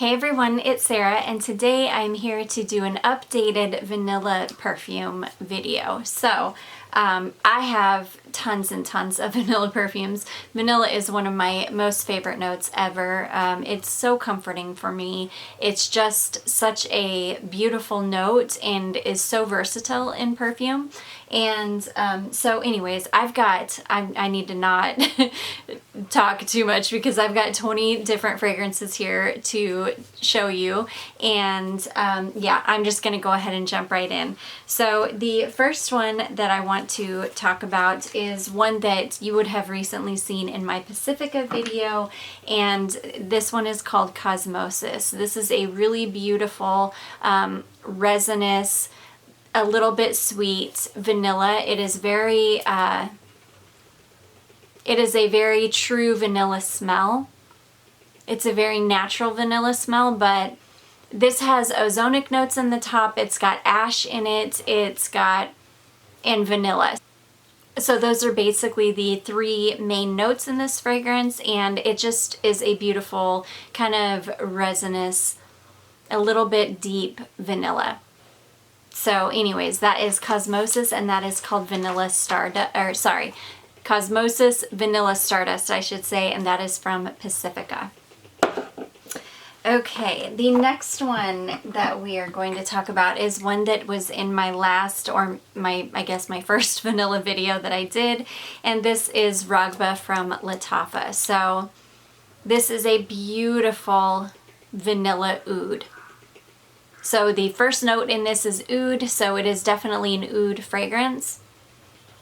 Hey everyone, it's Sarah, and today I'm here to do an updated vanilla perfume video. So, I have tons and tons of vanilla perfumes. Vanilla is one of my most favorite notes ever. It's so comforting for me. It's just such a beautiful note and is so versatile in perfume. And so anyways, I need to not talk too much because I've got 20 different fragrances here to show you. And yeah, I'm just going to go ahead and jump right in. So the first one that I want to talk about is one that you would have recently seen in my Pacifica video. And this one is called Cosmosis. This is a really beautiful resinous, a little bit sweet vanilla. It is very, it is a very true vanilla smell. It's a very natural vanilla smell, but this has ozonic notes in the top. It's got ash in it. And vanilla. So those are basically the three main notes in this fragrance, and it just is a beautiful kind of resinous, a little bit deep vanilla. So anyways, that is Cosmosis, and that is called Vanilla Stardust, or sorry, Cosmosis Vanilla Stardust, I should say, and that is from Pacifica. Okay, the next one that we are going to talk about is one that was in my last, or I guess my first vanilla video that I did, and this is Raghba from Lataffa. So this is a beautiful vanilla oud. So the first note in this is oud, so it is definitely an oud fragrance,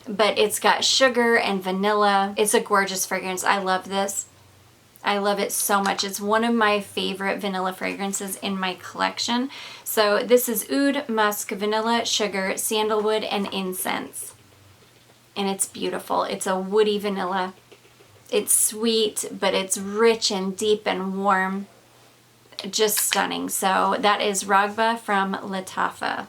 but it's got sugar and vanilla. It's a gorgeous fragrance. I love this. I love it so much. It's one of my favorite vanilla fragrances in my collection. So this is oud, musk, vanilla, sugar, sandalwood, and incense. And it's beautiful. It's a woody vanilla. It's sweet, but it's rich and deep and warm. Just stunning. So that is Raghba from Lataffa.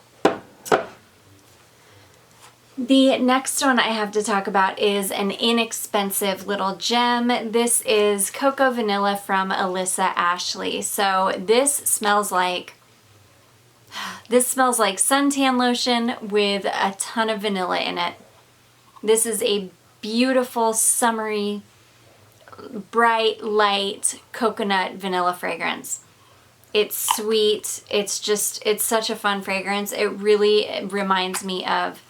The next one I have to talk about is an inexpensive little gem. This is Coco Vanilla from Alyssa Ashley. So this smells like suntan lotion with a ton of vanilla in it. This is a beautiful, summery, bright, light coconut vanilla fragrance. It's sweet. It's such a fun fragrance. It really reminds me of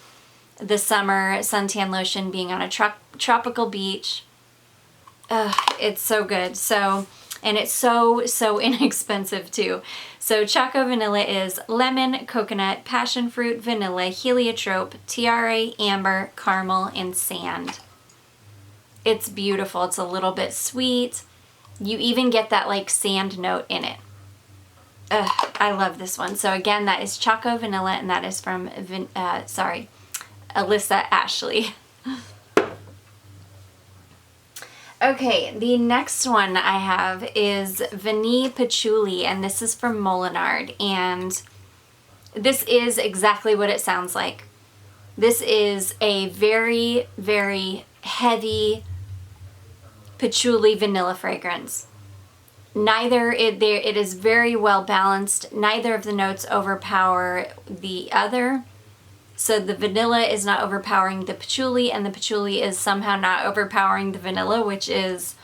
the summer suntan lotion being on a tropical beach. It's so good. So, and it's so inexpensive too. So Choco Vanilla is lemon, coconut, passion fruit, vanilla, heliotrope, tiare, amber, caramel, and sand. It's beautiful. It's a little bit sweet. You even get that like sand note in it. I love this one. So again, that is Choco Vanilla, and that is from Alyssa Ashley. Okay, the next one I have is Vanille Patchouli, and this is from Molinard, and this is exactly what it sounds like. This is a very, very heavy patchouli vanilla fragrance. It is very well balanced. Neither of the notes overpower the other. So the vanilla is not overpowering the patchouli, and the patchouli is somehow not overpowering the vanilla, which is,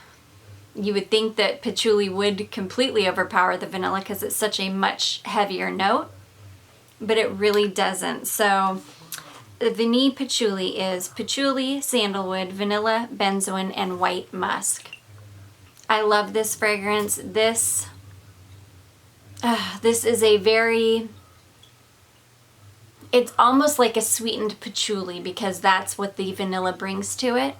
you would think that patchouli would completely overpower the vanilla because it's such a much heavier note, but it really doesn't. So the Vanille Patchouli is patchouli, sandalwood, vanilla, benzoin, and white musk. I love this fragrance. This is a very, it's almost like a sweetened patchouli because that's what the vanilla brings to it.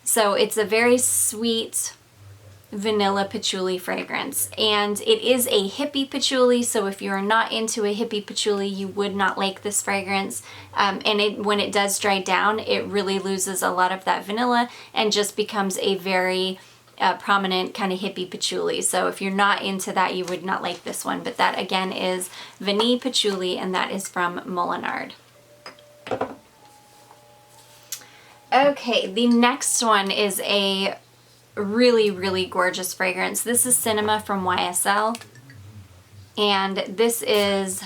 So it's a very sweet vanilla patchouli fragrance, and it is a hippie patchouli, so if you're not into a hippie patchouli, you would not like this fragrance. And when it does dry down, it really loses a lot of that vanilla and just becomes a very prominent kind of hippie patchouli. So if you're not into that, you would not like this one. But that again is Vanille Patchouli, and that is from Molinard. Okay, the next one is a really, really gorgeous fragrance. This is Cinema from YSL. And this is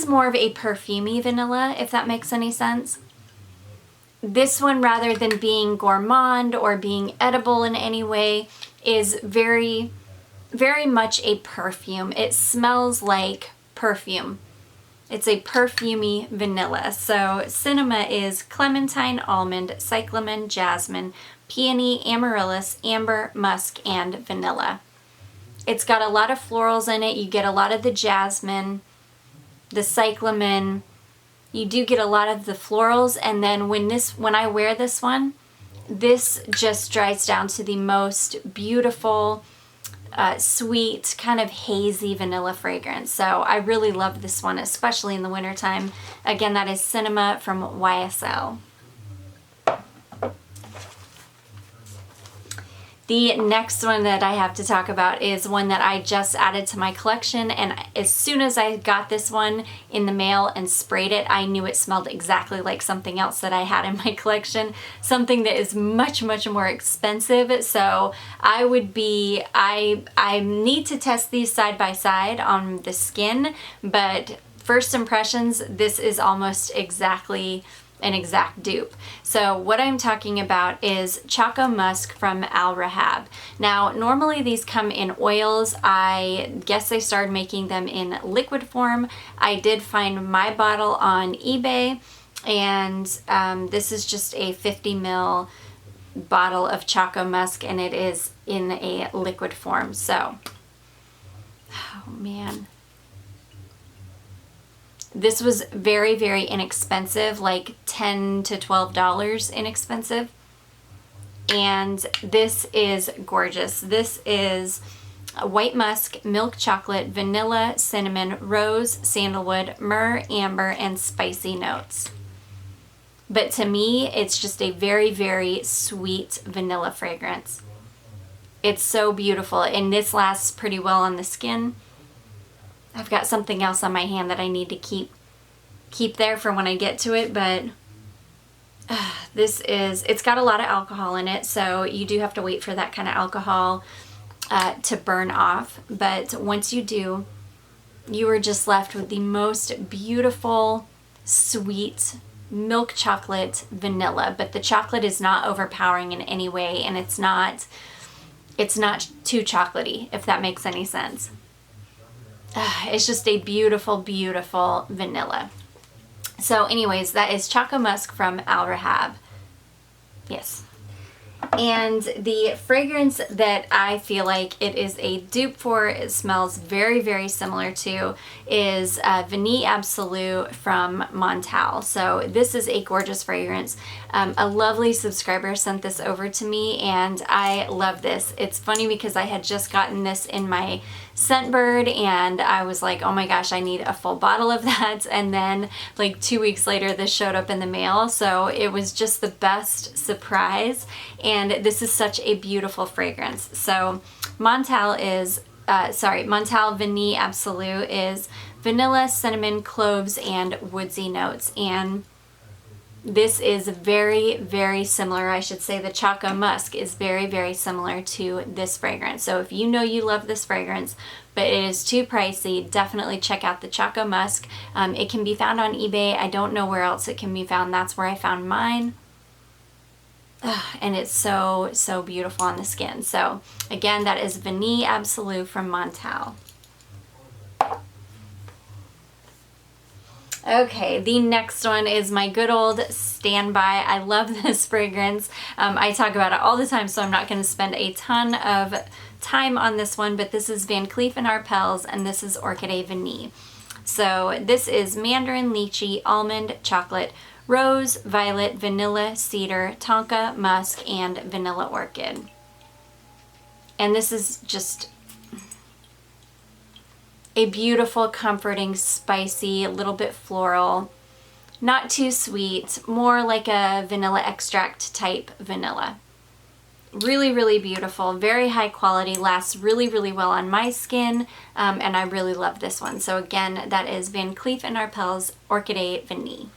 more of a perfumey vanilla, if that makes any sense. This one, rather than being gourmand or being edible in any way, is very, very much a perfume. It smells like perfume. It's a perfumey vanilla. So Cinema is clementine, almond, cyclamen, jasmine, peony, amaryllis, amber, musk, and vanilla. It's got a lot of florals in it. You get a lot of the jasmine, the cyclamen. You do get a lot of the florals, and then when I wear this one, this just dries down to the most beautiful, sweet, kind of hazy vanilla fragrance. So I really love this one, especially in the wintertime. Again, that is Cinema from YSL. The next one that I have to talk about is one that I just added to my collection, and as soon as I got this one in the mail and sprayed it, I knew it smelled exactly like something else that I had in my collection, something that is much, much more expensive. So I need to test these side by side on the skin, but first impressions, this is almost exactly an exact dupe. So what I'm talking about is Choco Musk from Rehab. Now, normally these come in oils. I guess they started making them in liquid form. I did find my bottle on eBay, and this is just a 50 ml bottle of Choco Musk, and it is in a liquid form. So, oh man. This was very, very inexpensive, like $10 to $12 inexpensive. And this is gorgeous. This is white musk, milk chocolate, vanilla, cinnamon, rose, sandalwood, myrrh, amber, and spicy notes. But to me, it's just a very, very sweet vanilla fragrance. It's so beautiful, and this lasts pretty well on the skin. I've got something else on my hand that I need to keep there for when I get to it, but it's got a lot of alcohol in it, so you do have to wait for that kind of alcohol to burn off. But once you do, you are just left with the most beautiful, sweet milk chocolate vanilla. But the chocolate is not overpowering in any way, and it's not too chocolatey, if that makes any sense. It's just a beautiful, beautiful vanilla. So anyways, that is Choco Musk from Rehab. Yes. And the fragrance that I feel like it is a dupe for, it smells very, very similar to, is Vanille Absolument from Montale. So this is a gorgeous fragrance. A lovely subscriber sent this over to me, and I love this. It's funny because I had just gotten this in my Scentbird, and I was like, oh my gosh, I need a full bottle of that. And then like 2 weeks later, this showed up in the mail. So it was just the best surprise. And this is such a beautiful fragrance. So Montale Vanille Absolute is vanilla, cinnamon, cloves, and woodsy notes. And this is very, very similar. I should say the Choco Musk is very, very similar to this fragrance. So if you know you love this fragrance, but it is too pricey, definitely check out the Choco Musk. It can be found on eBay. I don't know where else it can be found. That's where I found mine. And it's so, so beautiful on the skin. So again, that is Vanille Absolute from Montale. Okay, the next one is my good old standby. I love this fragrance. I talk about it all the time, so I'm not going to spend a ton of time on this one, but this is Van Cleef and Arpels, and this is Orchidee Vanille. So this is mandarin, lychee, almond, chocolate, rose, violet, vanilla, cedar, tonka, musk, and vanilla orchid. And this is just a beautiful, comforting, spicy, a little bit floral, not too sweet, more like a vanilla extract type vanilla. Really, really beautiful, very high quality, lasts really, really well on my skin, and I really love this one. So again, that is Van Cleef and Arpels Orchidee Vanille.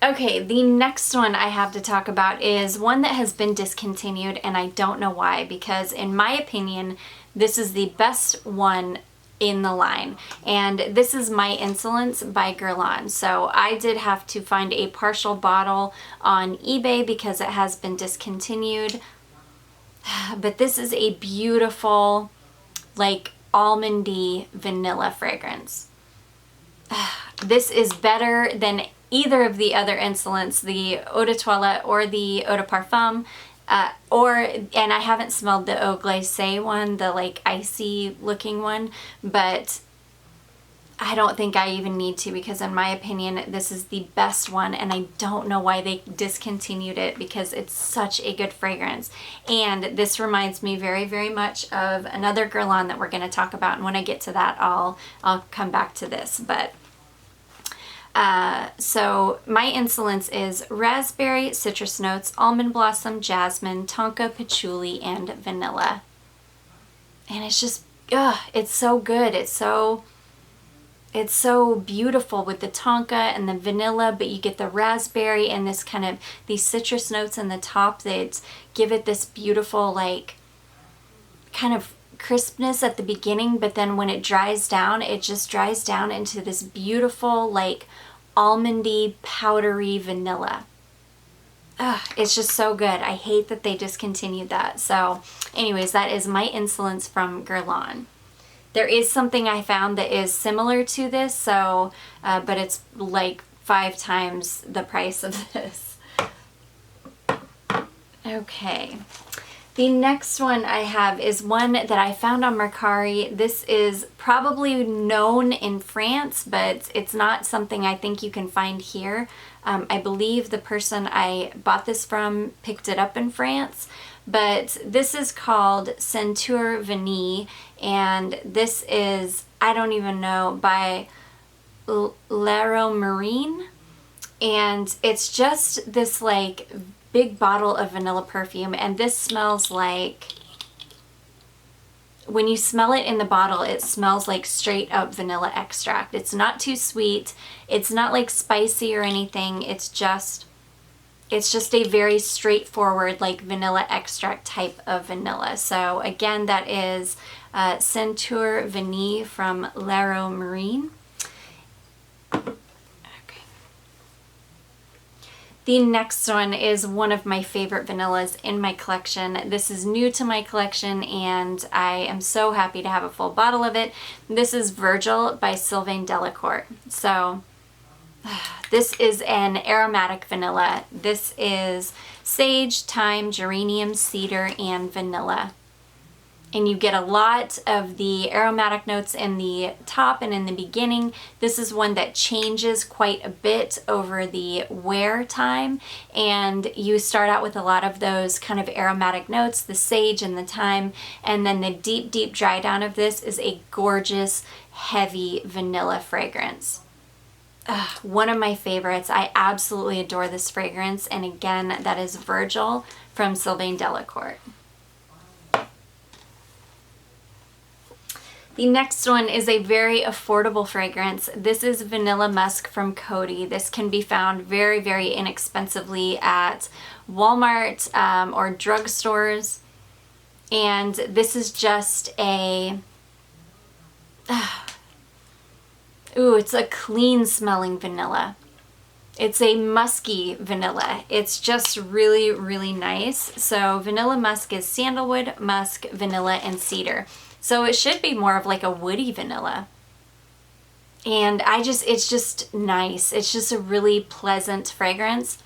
Okay, the next one I have to talk about is one that has been discontinued, and I don't know why, because in my opinion, this is the best one in the line, and this is My Insolence by Guerlain. So I did have to find a partial bottle on eBay because it has been discontinued, but this is a beautiful, like, almondy vanilla fragrance. This is better than either of the other Insolence, the Eau de Toilette or the Eau de Parfum, and I haven't smelled the Eau Glacée one, the like icy looking one, but I don't think I even need to, because in my opinion, this is the best one, and I don't know why they discontinued it because it's such a good fragrance. And this reminds me very, very much of another Guerlain that we're going to talk about, and when I get to that, I'll come back to this, but so My Insolence is raspberry, citrus notes, almond blossom, jasmine, tonka, patchouli, and vanilla. And it's just, it's so good. It's so beautiful with the tonka and the vanilla, but you get the raspberry and this kind of, these citrus notes in the top that give it this beautiful, like, kind of crispness at the beginning, but then when it dries down, it just dries down into this beautiful, like, almondy, powdery vanilla. It's just so good. I hate that they discontinued that. So anyways, that is My Insolence from Guerlain. There is something I found that is similar to this, so but it's like 5 times the price of this. Okay. The next one I have is one that I found on Mercari. This is probably known in France, but it's not something I think you can find here. I believe the person I bought this from picked it up in France, but this is called Centur Vanille, and this is, I don't even know, by Laurent, and it's just this like big bottle of vanilla perfume, and this smells like, when you smell it in the bottle, it smells like straight up vanilla extract. It's not too sweet, it's not like spicy or anything, it's just a very straightforward, like, vanilla extract type of vanilla. So again, that is Centur Vanille from Laurent. The next one is one of my favorite vanillas in my collection. This is new to my collection, and I am so happy to have a full bottle of it. This is Virgile by Sylvaine Delacourte. So this is an aromatic vanilla. This is sage, thyme, geranium, cedar, and vanilla. And you get a lot of the aromatic notes in the top and in the beginning. This is one that changes quite a bit over the wear time, and you start out with a lot of those kind of aromatic notes, the sage and the thyme, and then the deep, deep dry down of this is a gorgeous, heavy vanilla fragrance. One of my favorites. I absolutely adore this fragrance, and again, that is Virgile from Sylvaine Delacourte. The next one is a very affordable fragrance. This is Vanilla Musk from Coty. This can be found very, very inexpensively at Walmart or drugstores. And this is just a, it's a clean smelling vanilla. It's a musky vanilla. It's just really, really nice. So Vanilla Musk is sandalwood, musk, vanilla, and cedar. So it should be more of like a woody vanilla. And it's just nice. It's just a really pleasant fragrance.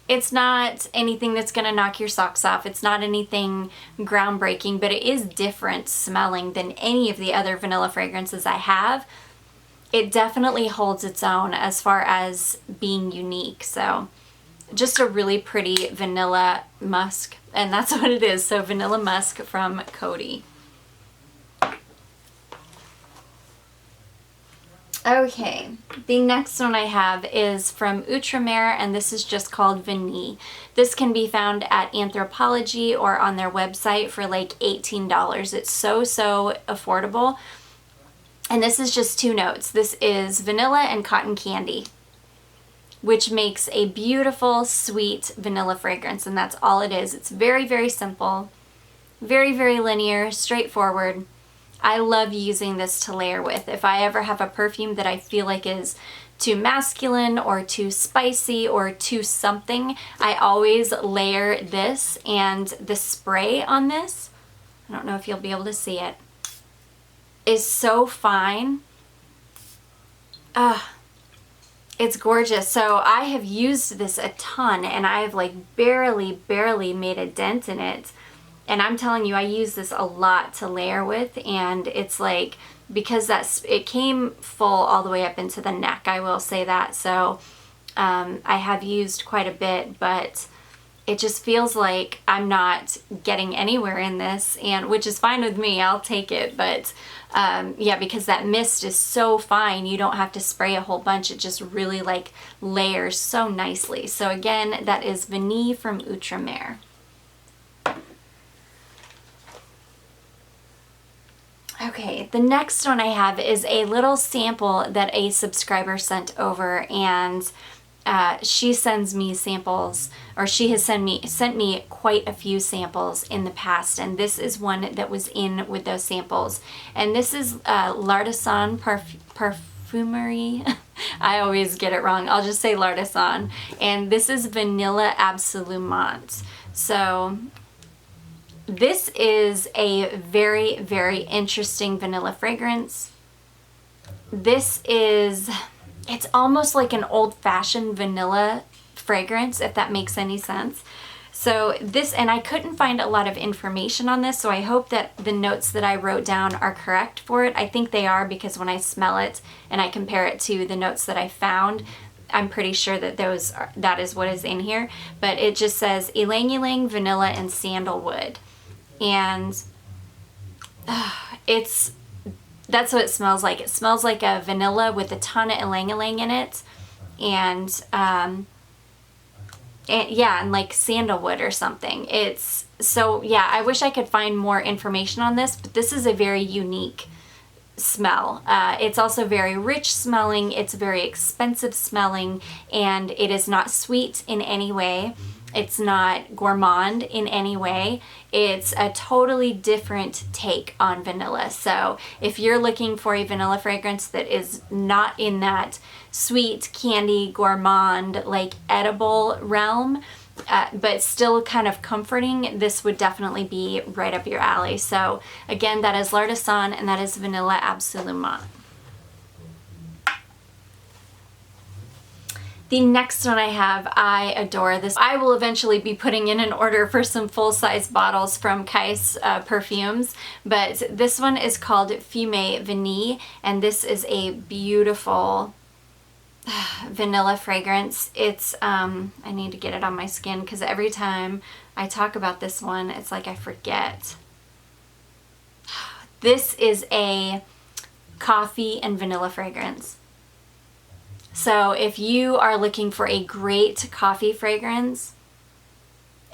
It's not anything that's gonna knock your socks off. It's not anything groundbreaking, but it is different smelling than any of the other vanilla fragrances I have. It definitely holds its own as far as being unique. So just a really pretty vanilla musk, and that's what it is. So Vanilla Musk from Coty. Okay, the next one I have is from Outremer, and this is just called Vanille. This can be found at Anthropologie or on their website for like $18. It's so affordable. And this is just 2 notes. This is vanilla and cotton candy. which makes a beautiful, sweet vanilla fragrance, and that's all it is. It's very, very simple, very, very linear, straightforward. I love using this to layer with. If I ever have a perfume that I feel like is too masculine or too spicy or too something, I always layer this, and the spray on this, I don't know if you'll be able to see it, is so fine. It's gorgeous. So I have used this a ton, and I have like barely made a dent in it. And I'm telling you, I use this a lot to layer with, and it's like, because it came full all the way up into the neck, I will say that. So I have used quite a bit, but it just feels like I'm not getting anywhere in this, and which is fine with me, I'll take it. But yeah, because that mist is so fine, you don't have to spray a whole bunch. It just really like layers so nicely. So again, that is Vanille from Outremer. Okay, the next one I have is a little sample that a subscriber sent over, and she sends me samples, or she has sent me quite a few samples in the past, and this is one that was in with those samples. And this is L'artisan Perfumery. I always get it wrong. I'll just say L'Artisan. And this is Vanilla Absolument. So this is a very, very interesting vanilla fragrance. This is, it's almost like an old-fashioned vanilla fragrance, if that makes any sense. So this, and I couldn't find a lot of information on this, so I hope that the notes that I wrote down are correct for it. I think they are, because when I smell it and I compare it to the notes that I found, I'm pretty sure that that is what is in here. But it just says ylang ylang, vanilla, and sandalwood. And that's what it smells like. It smells like a vanilla with a ton of ylang ylang in it, and yeah, and like sandalwood or something. It's so, yeah, I wish I could find more information on this, but this is a very unique smell. It's also very rich smelling, it's very expensive smelling, and it is not sweet in any way. It's not gourmand in any way. It's a totally different take on vanilla. So if you're looking for a vanilla fragrance that is not in that sweet, candy, gourmand, like edible realm, but still kind of comforting, this would definitely be right up your alley. So again, that is L'Artisan, and that is Vanilla Absolument. The next one I have, I adore this. I will eventually be putting in an order for some full-size bottles from Kais Perfumes, but this one is called Fiume Vinny, and this is a beautiful vanilla fragrance. It's, I need to get it on my skin, because every time I talk about this one, it's like I forget. This is a coffee and vanilla fragrance. So if you are looking for a great coffee fragrance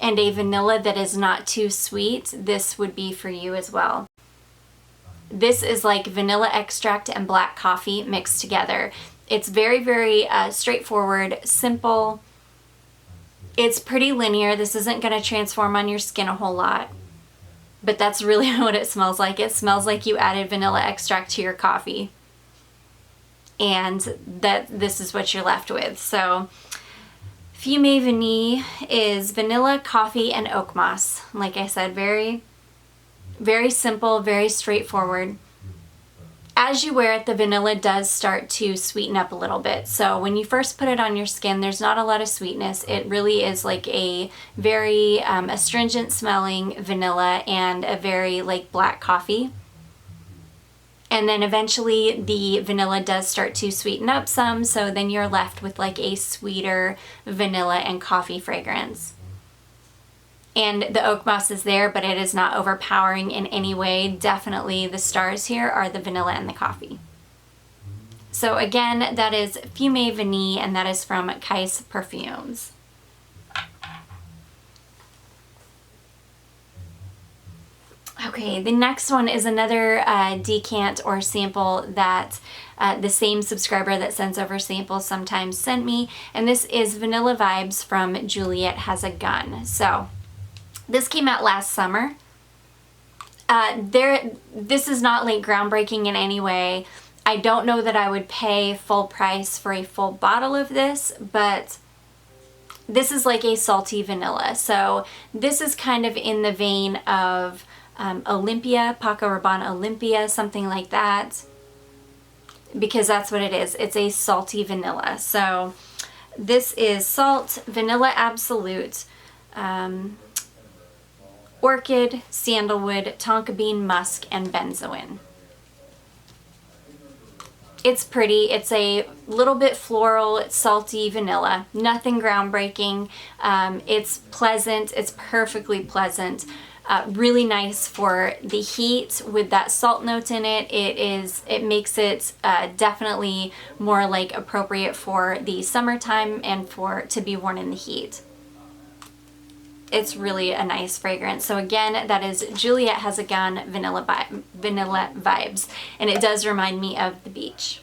and a vanilla that is not too sweet, this would be for you as well. This is like vanilla extract and black coffee mixed together. It's very, very straightforward, simple. It's pretty linear. This isn't going to transform on your skin a whole lot, but that's really what it smells like. It smells like you added vanilla extract to your coffee, and that this is what you're left with. So Fiume Vinny is vanilla, coffee, and oak moss. Like I said, very, very simple, very straightforward. As you wear it, the vanilla does start to sweeten up a little bit. So when you first put it on your skin, there's not a lot of sweetness. It really is like a very astringent smelling vanilla and a very like black coffee. And then eventually the vanilla does start to sweeten up some, so then you're left with like a sweeter vanilla and coffee fragrance. And the oak moss is there, but it is not overpowering in any way. Definitely the stars here are the vanilla and the coffee. So again, that is Fiume Vinny, and that is from Kais Perfumes. Okay, the next one is another decant or sample that the same subscriber that sends over samples sometimes sent me, and this is Vanilla Vibes from Juliet Has a Gun. So this came out last summer. This is not like groundbreaking in any way. I don't know that I would pay full price for a full bottle of this, but this is like a salty vanilla. So this is kind of in the vein of Olympia, Paco Rabanne Olympia, something like that, because that's what it is. It's a salty vanilla. So this is Salt, Vanilla Absolute, Orchid, Sandalwood, Tonka Bean, Musk, and Benzoin. It's pretty. It's a little bit floral, it's salty vanilla, nothing groundbreaking. It's pleasant, it's perfectly pleasant. Really nice for the heat with that salt note in it. It makes it definitely more like appropriate for the summertime and to be worn in the heat. It's really a nice fragrance. So again, that is Juliet Has a Gun Vanilla Vibes, and it does remind me of the beach.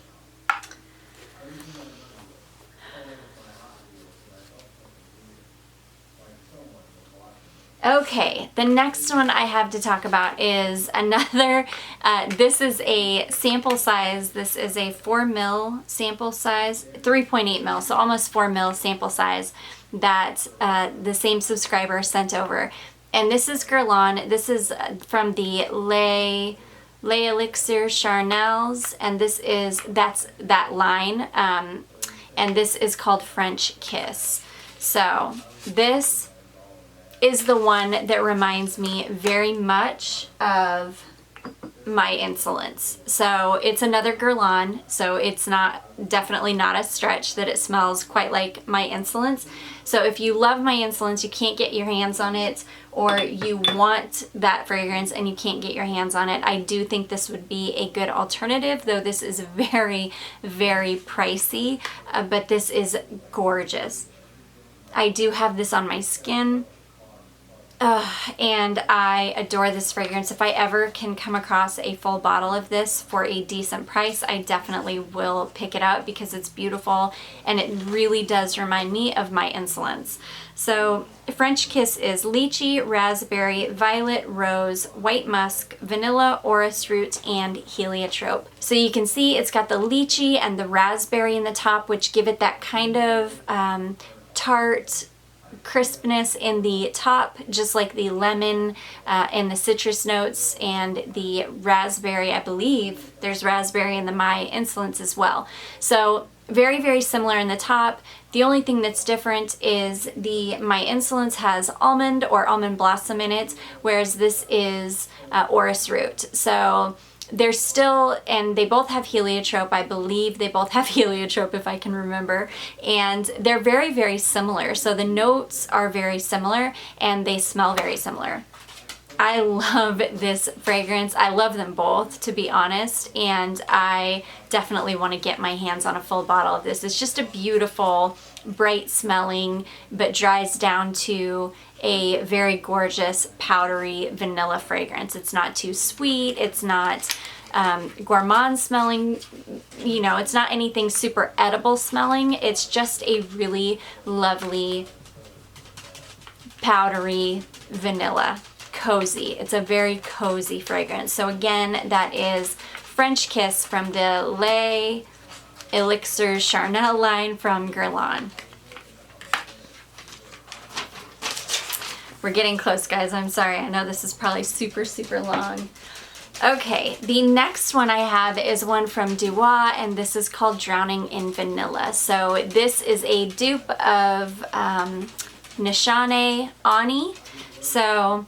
Okay, the next one I have to talk about is another, this is a sample size. This is a 4 ml sample size, 3.8 ml, so almost 4 ml sample size that the same subscriber sent over. And this is Guerlain. This is from the Les Elixir Charnels, and that's that line. And this is called French Kiss. So this is the one that reminds me very much of My Insolence. So it's another Guerlain, so it's definitely not a stretch that it smells quite like My Insolence. So if you love My Insolence, you can't get your hands on it, or you want that fragrance and you can't get your hands on it, I do think this would be a good alternative, though this is very, very pricey, but this is gorgeous. I do have this on my skin. And I adore this fragrance. If I ever can come across a full bottle of this for a decent price, I definitely will pick it up because it's beautiful and it really does remind me of My Insolence. So French Kiss is lychee, raspberry, violet, rose, white musk, vanilla, orris root, and heliotrope. So you can see it's got the lychee and the raspberry in the top, which give it that kind of tart crispness in the top, just like the lemon and the citrus notes, and the raspberry. I believe there's raspberry in the My Insolence as well. So very, very similar in the top. The only thing that's different is the My Insolence has almond or almond blossom in it, whereas this is orris root. So they're still, and they both have heliotrope. I believe they both have heliotrope, if I can remember, and they're very, very similar. So the notes are very similar and they smell very similar. I love this fragrance. I love them both, to be honest, and I definitely want to get my hands on a full bottle of this. It's just a beautiful, bright smelling, but dries down to a very gorgeous powdery vanilla fragrance. It's not too sweet, it's not gourmand smelling, you know, it's not anything super edible smelling. It's just a really lovely powdery vanilla, cozy. It's a very cozy fragrance. So again, that is French Kiss from the Les Elixir Charnel line from Guerlain. We're getting close, guys. I'm sorry. I know this is probably super, super long. Okay, the next one I have is one from Duois, and this is called Drowning in Vanilla. So this is a dupe of Nishane Ani. So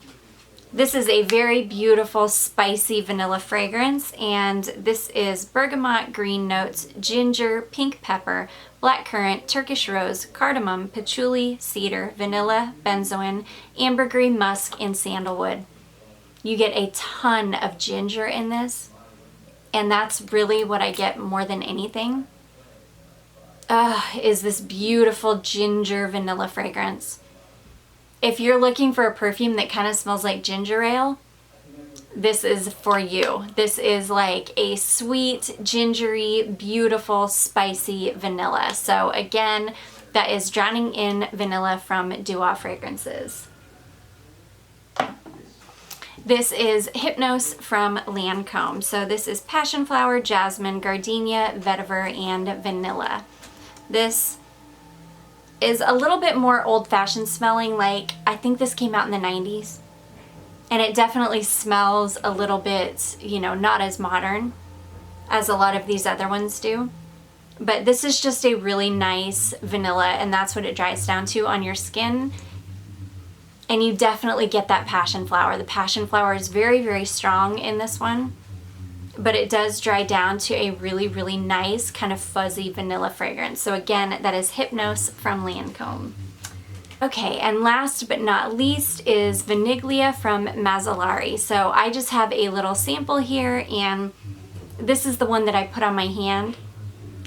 this is a very beautiful, spicy vanilla fragrance, and this is bergamot, green notes, ginger, pink pepper, blackcurrant, Turkish rose, cardamom, patchouli, cedar, vanilla, benzoin, ambergris, musk, and sandalwood. You get a ton of ginger in this, and that's really what I get more than anything, is this beautiful ginger vanilla fragrance. If you're looking for a perfume that kind of smells like ginger ale, this is for you. This is like a sweet, gingery, beautiful, spicy vanilla. So again, that is Drowning in Vanilla from Duo Fragrances. This is Hypnose from Lancome. So this is passion flower, jasmine, gardenia, vetiver, and vanilla. This is a little bit more old-fashioned smelling, like I think this came out in the 90s. And it definitely smells a little bit, you know, not as modern as a lot of these other ones do. But this is just a really nice vanilla, and that's what it dries down to on your skin. And you definitely get that passion flower. The passion flower is very, very strong in this one, but it does dry down to a really, really nice kind of fuzzy vanilla fragrance. So again, that is Hypnose from Lancome. Okay, and last but not least is Vaniglia from Mazzolari. So I just have a little sample here, and this is the one that I put on my hand.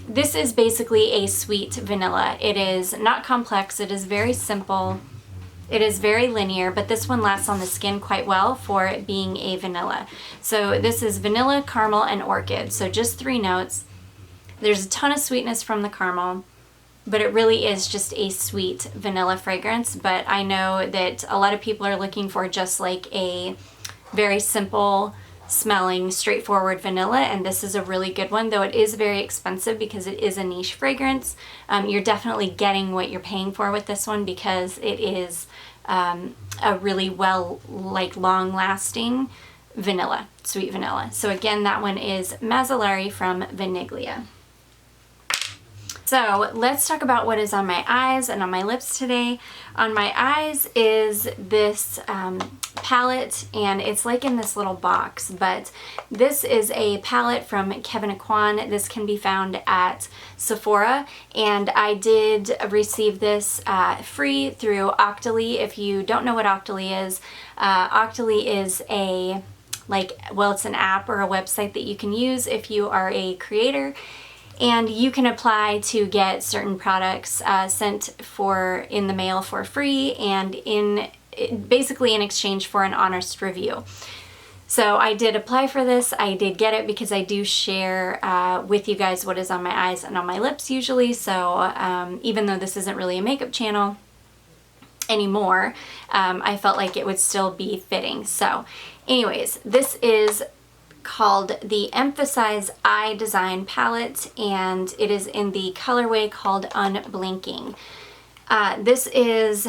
This is basically a sweet vanilla. It is not complex, it is very simple, it is very linear, but this one lasts on the skin quite well for it being a vanilla. So this is vanilla, caramel, and orchid. So just 3 notes. There's a ton of sweetness from the caramel, but it really is just a sweet vanilla fragrance. But I know that a lot of people are looking for just like a very simple smelling, straightforward vanilla, and this is a really good one, though it is very expensive because it is a niche fragrance. You're definitely getting what you're paying for with this one because it is a really well, like, long-lasting vanilla, sweet vanilla. So again, that one is Mazzolari from Vaniglia. So let's talk about what is on my eyes and on my lips today. On my eyes is this palette, and it's like in this little box, but this is a palette from Kevyn Aucoin. This can be found at Sephora, and I did receive this free through Octoly. If you don't know what Octoly is a, like, well, it's an app or a website that you can use if you are a creator. And you can apply to get certain products sent in the mail for free, and basically in exchange for an honest review. So I did apply for this. I did get it because I do share with you guys what is on my eyes and on my lips usually. So even though this isn't really a makeup channel anymore, I felt like it would still be fitting. So anyways, this is called the Emphasize Eye Design Palette, and it is in the colorway called Unblinking. This is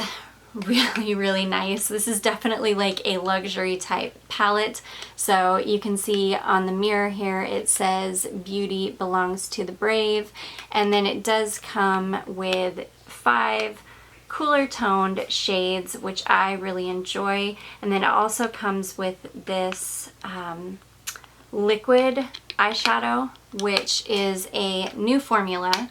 really, really nice. This is definitely like a luxury type palette. So you can see on the mirror here it says beauty belongs to the brave, and then it does come with 5 cooler toned shades, which I really enjoy. And then it also comes with this liquid eyeshadow, which is a new formula,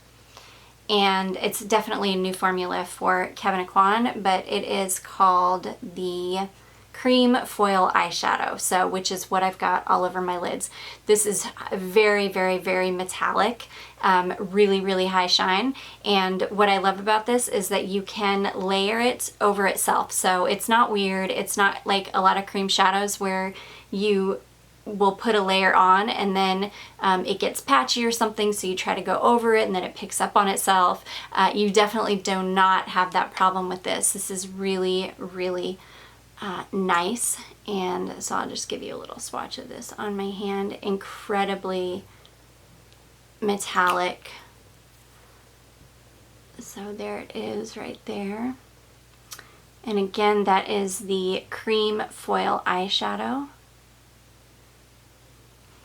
and it's definitely a new formula for Kevyn Aucoin, but it is called the Cream Foil Eyeshadow, so which is what I've got all over my lids. This is very, very, very metallic, really, really high shine, and what I love about this is that you can layer it over itself, so it's not weird. It's not like a lot of cream shadows where you will put a layer on and then it gets patchy or something, so you try to go over it and then it picks up on itself. You definitely do not have that problem with this. This is really, really nice. And so I'll just give you a little swatch of this on my hand. Incredibly metallic. So there it is right there. And again, that is the Cream Foil Eyeshadow.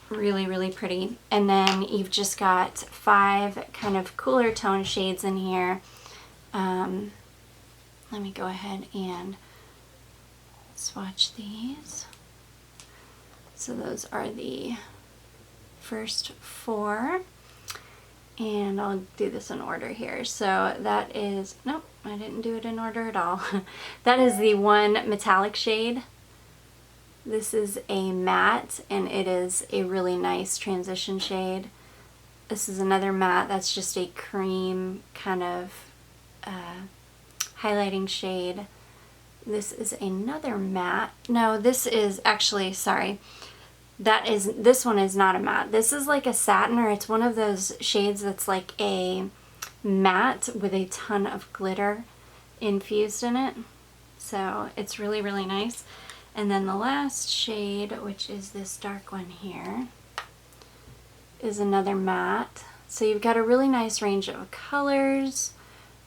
Really, really pretty. And then you've just got 5 kind of cooler tone shades in here. Let me go ahead and swatch these. So those are the first 4. And I'll do this in order here. So that is, nope, I didn't do it in order at all. That is the one metallic shade. This is a matte, and it is a really nice transition shade. This is another matte that's just a cream kind of highlighting shade. This is another matte. No, this is actually, sorry. This one is not a matte. This is like a satin, or it's one of those shades that's like a matte with a ton of glitter infused in it. So it's really, really nice. And then the last shade, which is this dark one here, is another matte. So you've got a really nice range of colors,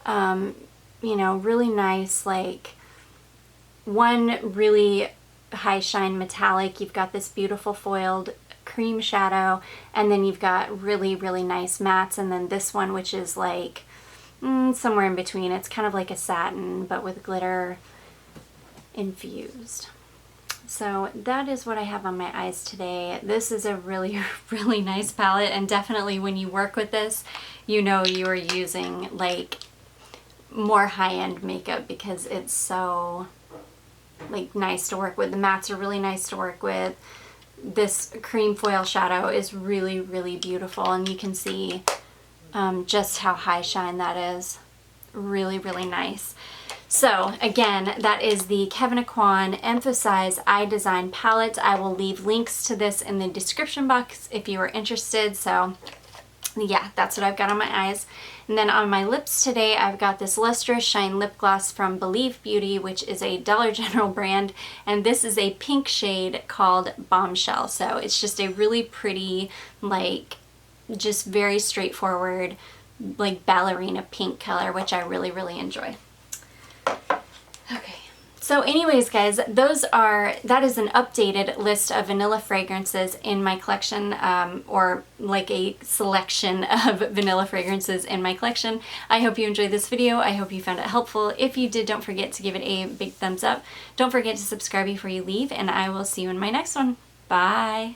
you know, really nice, like one really high shine metallic. You've got this beautiful foiled cream shadow, and then you've got really, really nice mattes, and then this one, which is like somewhere in between. It's kind of like a satin, but with glitter infused. So that is what I have on my eyes today. This is a really, really nice palette, and definitely when you work with this, you know you are using like more high-end makeup because it's so like nice to work with. The mattes are really nice to work with. This cream foil shadow is really, really beautiful, and you can see just how high shine that is. Really, really nice. So again, that is the Kevyn Aucoin Emphasize Eye Design palette. I will leave links to this in the description box if you are interested. So yeah, that's what I've got on my eyes. And then on my lips today, I've got this Lustrous Shine Lip Gloss from Believe Beauty, which is a Dollar General brand. And this is a pink shade called Bombshell. So it's just a really pretty, like, just very straightforward, like ballerina pink color, which I really, really enjoy. Okay. So anyways, guys, that is an updated list of vanilla fragrances in my collection, or like a selection of vanilla fragrances in my collection. I hope you enjoyed this video. I hope you found it helpful. If you did, don't forget to give it a big thumbs up. Don't forget to subscribe before you leave, and I will see you in my next one. Bye!